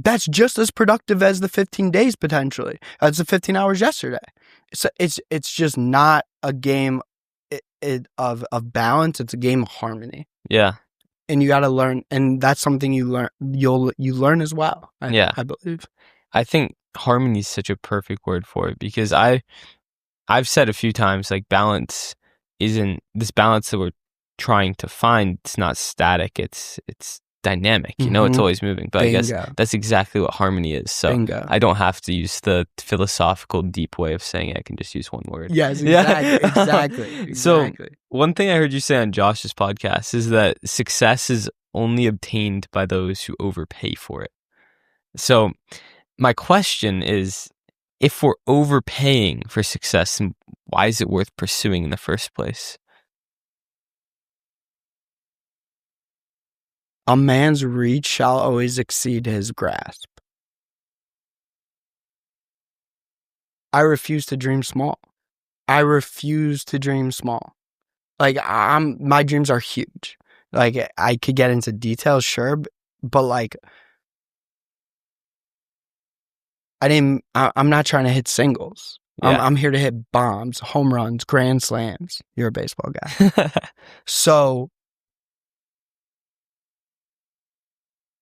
Speaker 2: that's just as productive as the 15 days potentially, as the 15 hours yesterday. So it's just not a game of balance. It's a game of harmony.
Speaker 1: Yeah.
Speaker 2: And you got to learn, and that's something you learn as well. I believe.
Speaker 1: I think harmony is such a perfect word for it, because I've said a few times, like, balance isn't this balance that we're trying to find. It's not static. It's dynamic, you know. It's always moving, but
Speaker 2: Bingo.
Speaker 1: I guess that's exactly what harmony is. So
Speaker 2: Bingo.
Speaker 1: I don't have to use the philosophical deep way of saying it. I can just use one word.
Speaker 2: Yes, exactly.
Speaker 1: So one thing I heard you say on Josh's podcast is that success is only obtained by those who overpay for it. So my question is, if we're overpaying for success, why is it worth pursuing in the first place?
Speaker 2: A man's reach shall always exceed his grasp. I refuse to dream small. Like, my dreams are huge. Like, I could get into details, sure, but like, I'm not trying to hit singles.
Speaker 1: Yeah.
Speaker 2: I'm here to hit bombs, home runs, grand slams. You're a baseball guy. So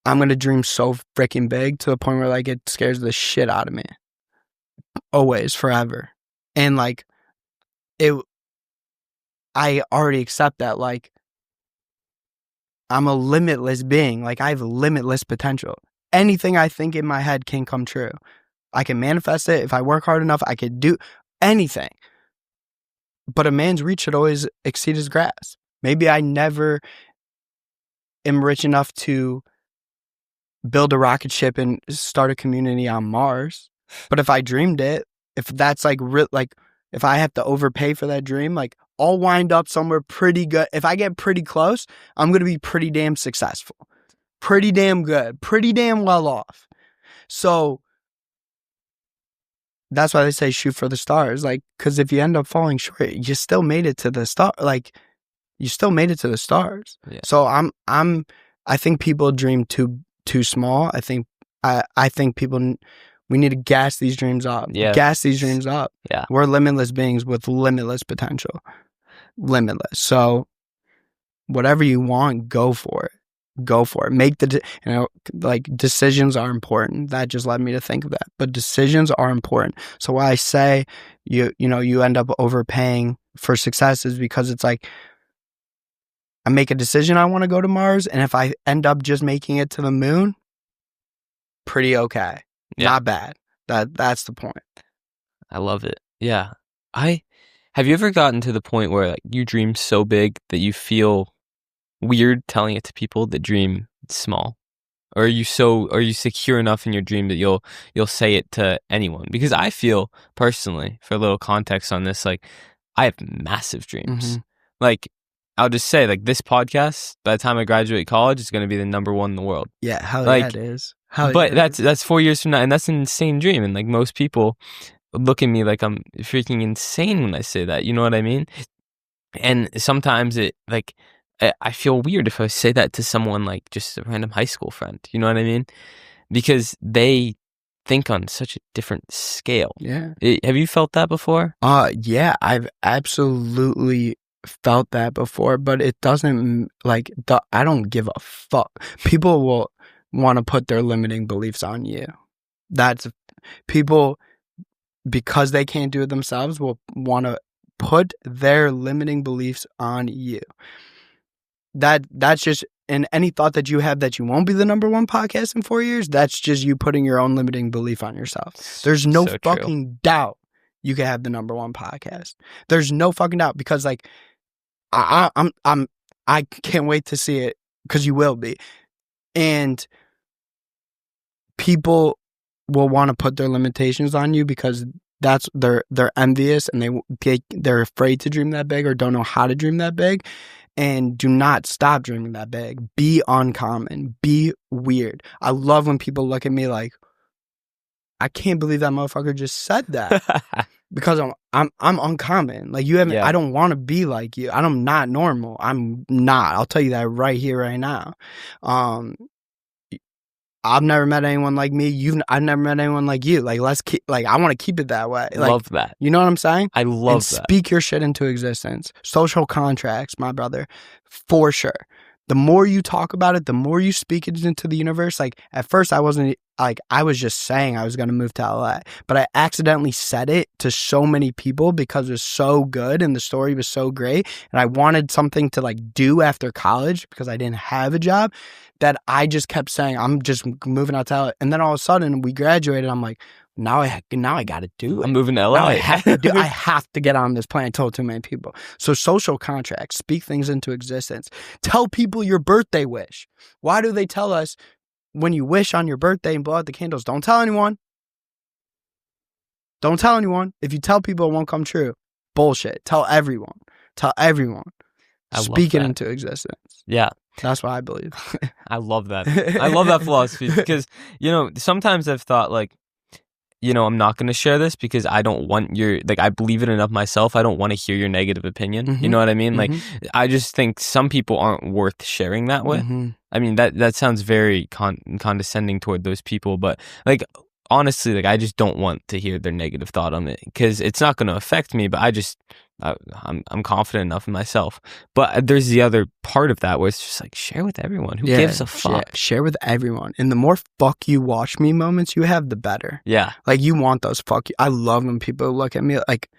Speaker 2: I'm going to dream so freaking big to the point where like it scares the shit out of me. Always, forever. And like I already accept that. Like, I'm a limitless being. Like, I have limitless potential. Anything I think in my head can come true. I can manifest it. If I work hard enough, I could do anything. But a man's reach should always exceed his grasp. Maybe I never am rich enough to build a rocket ship and start a community on Mars. But if I dreamed it, if that's like if I have to overpay for that dream, like I'll wind up somewhere pretty good. If I get pretty close, I'm going to be pretty damn successful, pretty damn good, pretty damn well off. So that's why they say shoot for the stars. Like, because if you end up falling short, you still made it to the star. Like, you still made it to the stars.
Speaker 1: Yeah.
Speaker 2: So I think people dream too small. I think people, we need to gas these dreams up.
Speaker 1: Yeah.
Speaker 2: Gas these dreams up.
Speaker 1: Yeah.
Speaker 2: We're limitless beings with limitless potential. Limitless. So whatever you want, go for it. Go for it. Make like, decisions are important. That just led me to think of that. But decisions are important. So why I say you end up overpaying for success is because it's like, I make a decision I want to go to Mars, and if I end up just making it to the moon, pretty okay.
Speaker 1: Yeah.
Speaker 2: Not bad. That's the point.
Speaker 1: I love it. Yeah. Have you ever gotten to the point where like you dream so big that you feel weird telling it to people that dream small? Or are you secure enough in your dream that you'll say it to anyone? Because I feel personally, for a little context on this, like I have massive dreams.
Speaker 2: Mhm.
Speaker 1: Like I'll just say, like this podcast, by the time I graduate college, is going to be the number one in the world.
Speaker 2: Yeah, hell yeah,
Speaker 1: Like,
Speaker 2: it is. Hell
Speaker 1: but
Speaker 2: yeah, it is.
Speaker 1: that's 4 years from now, and that's an insane dream. And like most people look at me like I'm freaking insane when I say that. You know what I mean? And sometimes it like I feel weird if I say that to someone like just a random high school friend. You know what I mean? Because they think on such a different scale.
Speaker 2: Yeah.
Speaker 1: Have you felt that before?
Speaker 2: Yeah, I've absolutely felt that before, but it doesn't like I don't give a fuck. People will want to put their limiting beliefs on you. That's people, because they can't do it themselves, will want to put their limiting beliefs on you. That's just, and any thought that you have that you won't be the number one podcast in 4 years, that's just you putting your own limiting belief on yourself. There's no
Speaker 1: So true.
Speaker 2: fucking doubt you can have the number one podcast. There's no fucking doubt, because like I can't wait to see it, because you will be. And people will want to put their limitations on you because that's they're envious, and they're afraid to dream that big, or don't know how to dream that big. And do not stop dreaming that big. Be uncommon. Be weird. I love when people look at me like, I can't believe that motherfucker just said that. Because I'm uncommon. Like, you haven't.
Speaker 1: Yeah.
Speaker 2: I don't want to be like you. I'm not normal. I'm not. I'll tell you that right here, right now. I've never met anyone like me. I've never met anyone like you. Like, let's keep. Like, I want to keep it that way. Like,
Speaker 1: Love that.
Speaker 2: You know what I'm saying?
Speaker 1: I love
Speaker 2: And
Speaker 1: that.
Speaker 2: speak your shit into existence. Social contracts, my brother, for sure. The more you talk about it, the more you speak it into the universe. Like, at first, I wasn't, like, I was just saying I was going to move to LA, but I accidentally said it to so many people because it was so good and the story was so great. And I wanted something to, like, do after college because I didn't have a job, that I just kept saying, I'm just moving out to LA. And then all of a sudden, we graduated. I'm like, now I got to do it.
Speaker 1: I'm moving to LA.
Speaker 2: Now I have to get on this plane. I told too many people. So social contracts, speak things into existence. Tell people your birthday wish. Why do they tell us when you wish on your birthday and blow out the candles? Don't tell anyone. Don't tell anyone. If you tell people, it won't come true. Bullshit. Tell everyone. Tell everyone. Speak it into existence.
Speaker 1: Yeah.
Speaker 2: That's what I believe.
Speaker 1: I love that. I love that philosophy because, you know, sometimes I've thought like, you know, I'm not going to share this because I don't want I believe it enough myself. I don't want to hear your negative opinion.
Speaker 2: Mm-hmm.
Speaker 1: You know what I mean?
Speaker 2: Mm-hmm.
Speaker 1: Like, I just think some people aren't worth sharing that with.
Speaker 2: Mm-hmm.
Speaker 1: I mean, that sounds very condescending toward those people, but like, honestly, like, I just don't want to hear their negative thought on it because it's not going to affect me, but I'm confident enough in myself. But there's the other part of that where it's just like, share with everyone. Who gives a fuck?
Speaker 2: Share with everyone. And the more fuck you watch me moments you have, the better.
Speaker 1: Yeah.
Speaker 2: Like, you want those fuck you. I love when people look at me, like,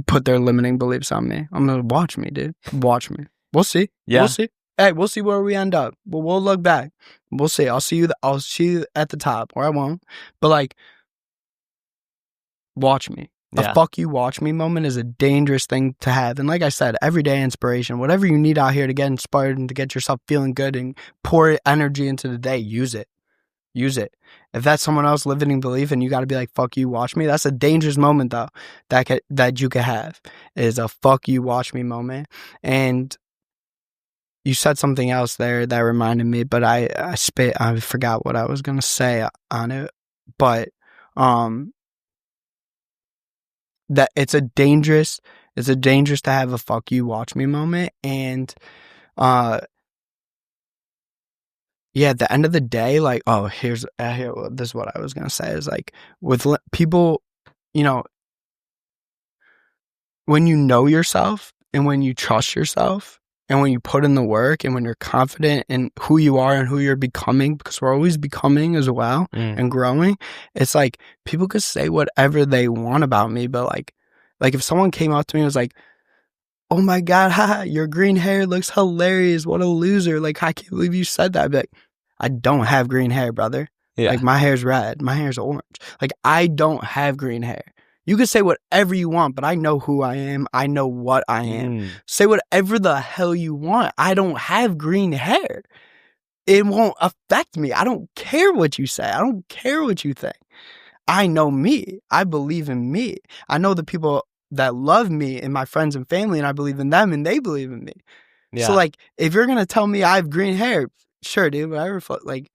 Speaker 2: put their limiting beliefs on me. I'm going to watch me, dude. Watch me. We'll see.
Speaker 1: Yeah.
Speaker 2: We'll see. Hey, we'll see where we end up. But we'll look back. We'll see. I'll see you at the top, or I won't. But, like, watch me.
Speaker 1: Yeah.
Speaker 2: A fuck you watch me moment is a dangerous thing to have. And like I said, everyday inspiration, whatever you need out here to get inspired and to get yourself feeling good and pour energy into the day, use it. Use it. If that's someone else living in belief and you got to be like, fuck you, watch me, that's a dangerous moment, though, that you could have, is a fuck you, watch me moment. And you said something else there that reminded me, but I forgot what I was going to say on it. But, that it's a dangerous to have a fuck you watch me moment. And yeah, at the end of the day, like, oh, this is what I was gonna say, is like, with people, you know, when you know yourself and when you trust yourself and when you put in the work and when you're confident in who you are and who you're becoming, because we're always becoming as well and growing, it's like, people could say whatever they want about me, but like if someone came up to me and was like, oh my God, haha, your green hair looks hilarious, what a loser, like, I can't believe you said that. I'd be like, I don't have green hair, brother.
Speaker 1: Yeah.
Speaker 2: Like, my hair's red, my hair's orange. Like, I don't have green hair. You can say whatever you want, but I know who I am. I know what I am. Say whatever the hell you want. I don't have green hair. it won't affect me. I don't care what you say. I don't care what you think. I know me. I believe in me. I know the people that love me and my friends and family, and I believe in them and they believe in me.
Speaker 1: Yeah.
Speaker 2: So like, if you're going to tell me I have green hair, sure, dude, whatever. Like,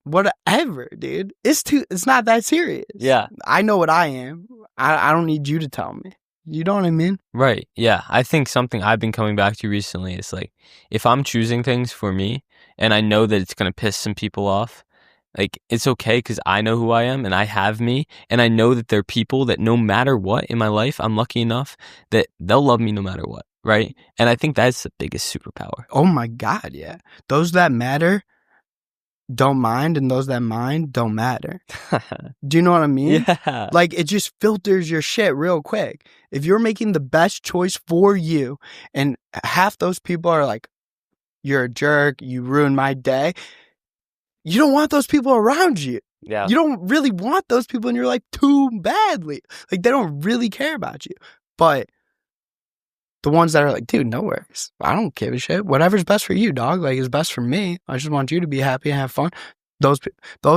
Speaker 2: whatever, dude. It's not that serious.
Speaker 1: Yeah.
Speaker 2: I know what I am. I don't need you to tell me. You know what I mean?
Speaker 1: Right. Yeah. I think something I've been coming back to recently is like, if I'm choosing things for me and I know that it's going to piss some people off, like, it's okay because I know who I am and I have me. And I know that there are people that no matter what in my life, I'm lucky enough that they'll love me no matter what. Right. And I think that's the biggest superpower.
Speaker 2: Oh my God, yeah. Those that matter don't mind, and those that mind don't matter. Do you know what I mean?
Speaker 1: Yeah.
Speaker 2: Like, it just filters your shit real quick. If you're making the best choice for you, and half those people are like, you're a jerk, you ruined my day, you don't want those people around you.
Speaker 1: Yeah.
Speaker 2: You don't really want those people in your life too badly. Like, they don't really care about you. But the ones that are like, dude, no worries. I don't give a shit. Whatever's best for you, dog. Like, it's best for me. I just want you to be happy and have fun. Those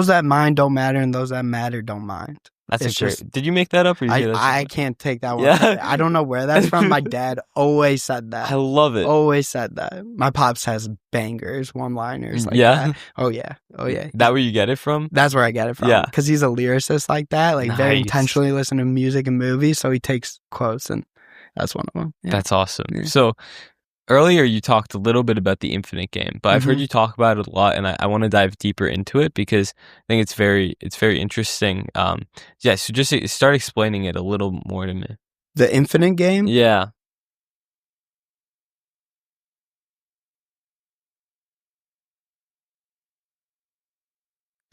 Speaker 2: that mind don't matter, and those that matter don't mind.
Speaker 1: That's
Speaker 2: It's
Speaker 1: great.
Speaker 2: just-
Speaker 1: Did you make that up? Or did you hear that
Speaker 2: I
Speaker 1: somewhere?
Speaker 2: can't take that one.
Speaker 1: Yeah.
Speaker 2: I don't know where that's from. My dad always said that.
Speaker 1: I love it.
Speaker 2: Always said that. My pops has bangers, one-liners like
Speaker 1: Yeah?
Speaker 2: that. Oh, yeah. Oh, yeah.
Speaker 1: That where you get it from?
Speaker 2: That's where I get it from.
Speaker 1: Yeah.
Speaker 2: Because he's a lyricist like that. Like, very
Speaker 1: Nice.
Speaker 2: intentionally listen to music and movies. So he takes quotes, and that's one of them. Yeah.
Speaker 1: That's awesome.
Speaker 2: Yeah.
Speaker 1: So earlier you talked a little bit about the infinite game, but I've heard
Speaker 2: Mhm.
Speaker 1: you talk about it a lot, and I want to dive deeper into it because I think it's very interesting. Yeah, so just start explaining it a little more to me.
Speaker 2: The infinite game?
Speaker 1: Yeah.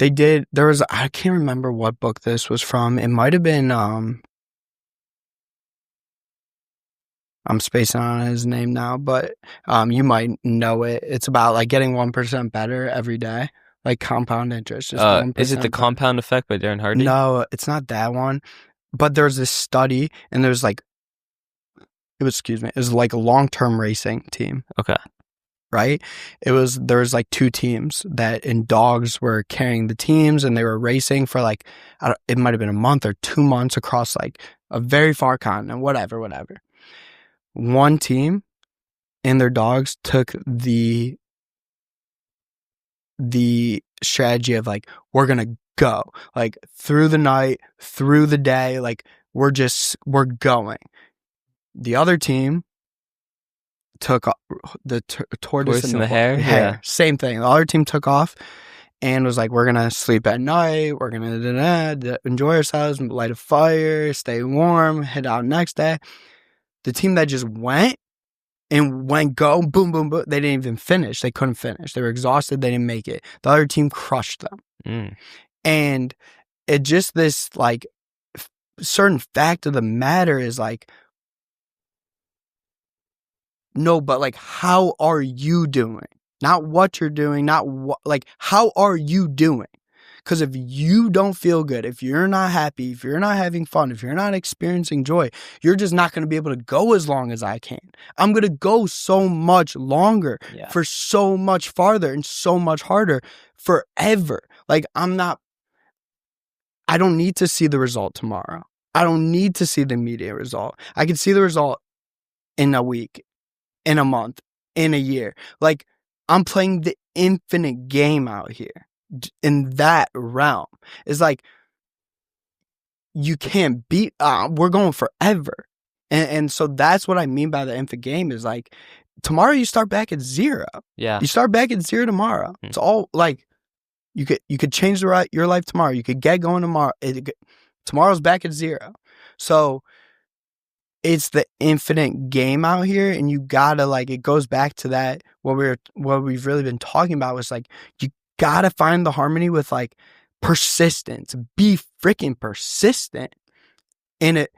Speaker 2: I can't remember what book this was from. It might have been, I'm spacing on his name now, but you might know it. It's about like getting 1% better every day, like compound interest. Just 1%
Speaker 1: Is it The
Speaker 2: better.
Speaker 1: Compound Effect by Darren Hardy?
Speaker 2: No, it's not that one. But there's this study, and there's like, it was like a long-term racing team.
Speaker 1: Okay.
Speaker 2: Right? There was like two teams and dogs were carrying the teams, and they were racing for like, it might have been a month or 2 months across like a very far continent, whatever. One team and their dogs took the strategy of like, we're going to go like through the night, through the day, like we're going. The other team took the tortoise and the
Speaker 1: hare. Yeah.
Speaker 2: Same thing. The other team took off and was like, we're going to sleep at night. We're going to enjoy ourselves, light a fire, stay warm, head out next day. The team that just went go, boom, boom, boom. They didn't even finish. They couldn't finish. They were exhausted. They didn't make it. The other team crushed them.
Speaker 1: Mm.
Speaker 2: And it just this like certain fact of the matter is like, no, but like, how are you doing? Not what you're doing, not what, like, how are you doing? Because if you don't feel good, if you're not happy, if you're not having fun, if you're not experiencing joy, you're just not going to be able to go as long as I can. I'm going to go so much longer, for so much farther and so much harder forever. Like, I don't need to see the result tomorrow. I don't need to see the immediate result. I can see the result in a week, in a month, in a year. Like, I'm playing the infinite game out here. In that realm, it's like, you can't beat, we're going forever. And so that's what I mean by the infinite game is like, tomorrow you start back at zero.
Speaker 1: Yeah.
Speaker 2: You start back at zero tomorrow. It's all like, you could change your life tomorrow. You could get going tomorrow. Tomorrow's back at zero. So it's the infinite game out here, and you gotta like, it goes back to that, what we've really been talking about was like, you gotta find the harmony with like persistence. Be freaking persistent in it,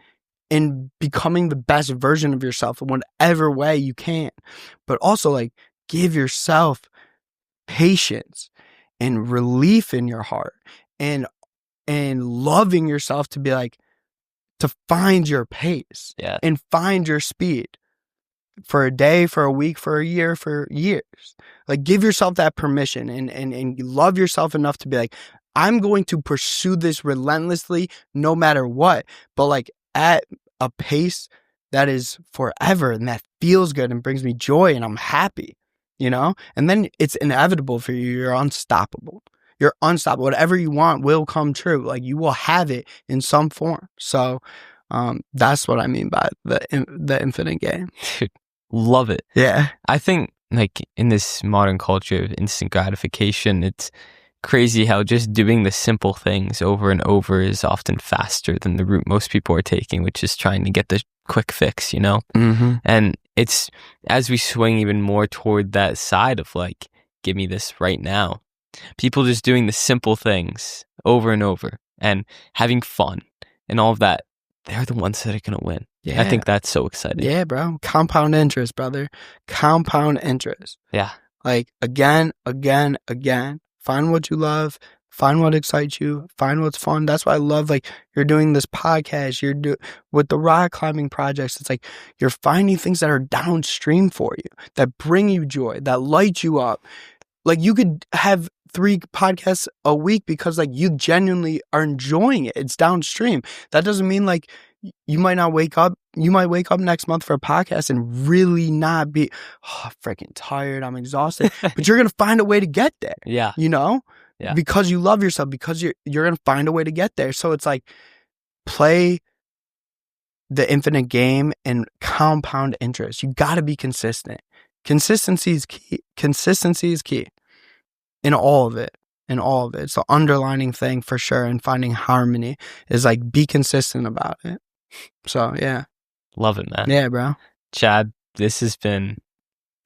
Speaker 2: in becoming the best version of yourself in whatever way you can. But also like, give yourself patience and relief in your heart, and loving yourself to be like, to find your pace
Speaker 1: Yeah.
Speaker 2: and find your speed. for a day, for a week, for a year, for years. Like, give yourself that permission and love yourself enough to be like, I'm going to pursue this relentlessly no matter what, but like at a pace that is forever and that feels good and brings me joy and I'm happy, you know? And then it's inevitable for you. You're unstoppable. You're unstoppable. Whatever you want will come true. Like, you will have it in some form. So that's what I mean by the infinite game.
Speaker 1: Dude, love it.
Speaker 2: Yeah.
Speaker 1: I think, like, in this modern culture of instant gratification, it's crazy how just doing the simple things over and over is often faster than the route most people are taking, which is trying to get the quick fix, you know?
Speaker 2: Mm-hmm.
Speaker 1: And it's as we swing even more toward that side of like, give me this right now, people just doing the simple things over and over and having fun and all of that, they're the ones that are going to win.
Speaker 2: Yeah.
Speaker 1: I think that's so exciting.
Speaker 2: Yeah, bro. Compound interest, brother. Compound interest.
Speaker 1: Yeah.
Speaker 2: Like, again. Find what you love. Find what excites you. Find what's fun. That's why I love, like, you're doing this podcast. With the rock climbing projects. It's like you're finding things that are downstream for you, that bring you joy, that light you up. Like, you could have 3 podcasts a week because, like, you genuinely are enjoying it. It's downstream. That doesn't mean, like, you might wake up next month for a podcast and really not be, freaking tired. I'm exhausted. But you're going to find a way to get there.
Speaker 1: Yeah.
Speaker 2: You know?
Speaker 1: Yeah.
Speaker 2: Because you love yourself, because you're going to find a way to get there. So it's like, play the infinite game and compound interest. You got to be consistent. Consistency is key. In all of it. It's the underlining thing for sure. And finding harmony is like, be consistent about it. So, yeah.
Speaker 1: Love it, man.
Speaker 2: Yeah, bro.
Speaker 1: Chad, this has been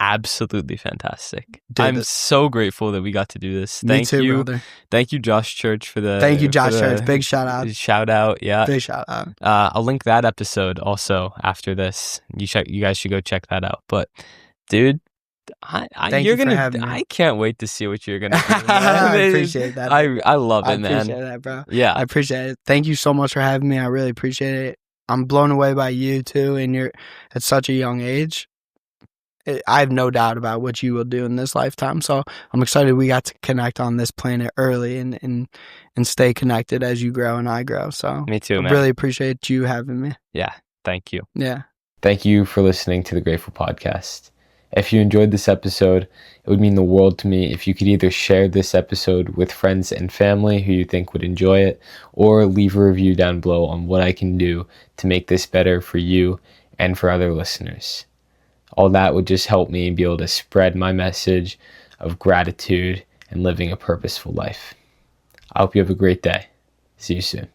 Speaker 1: absolutely fantastic.
Speaker 2: Dude,
Speaker 1: I'm so grateful that we got to do this.
Speaker 2: Me too, brother.
Speaker 1: Thank you, Josh Church, for the...
Speaker 2: Thank you, Josh Church. Big shout out.
Speaker 1: Shout out, yeah.
Speaker 2: Big shout out.
Speaker 1: I'll link that episode also after this. You guys should go check that out. But, dude...
Speaker 2: Thank you for having me.
Speaker 1: I can't wait to see what you're gonna do.
Speaker 2: I appreciate that.
Speaker 1: I love it, man.
Speaker 2: I appreciate that, bro.
Speaker 1: Yeah,
Speaker 2: I appreciate it. Thank you so much for having me. I really appreciate it. I'm blown away by you too, and you're at such a young age. I have no doubt about what you will do in this lifetime. So I'm excited we got to connect on this planet early and stay connected as you grow and I grow. So
Speaker 1: me too, man.
Speaker 2: I really appreciate you having me.
Speaker 1: Yeah, thank you.
Speaker 2: Yeah.
Speaker 3: Thank you for listening to the Grateful Podcast. If you enjoyed this episode, it would mean the world to me if you could either share this episode with friends and family who you think would enjoy it, or leave a review down below on what I can do to make this better for you and for other listeners. All that would just help me be able to spread my message of gratitude and living a purposeful life. I hope you have a great day. See you soon.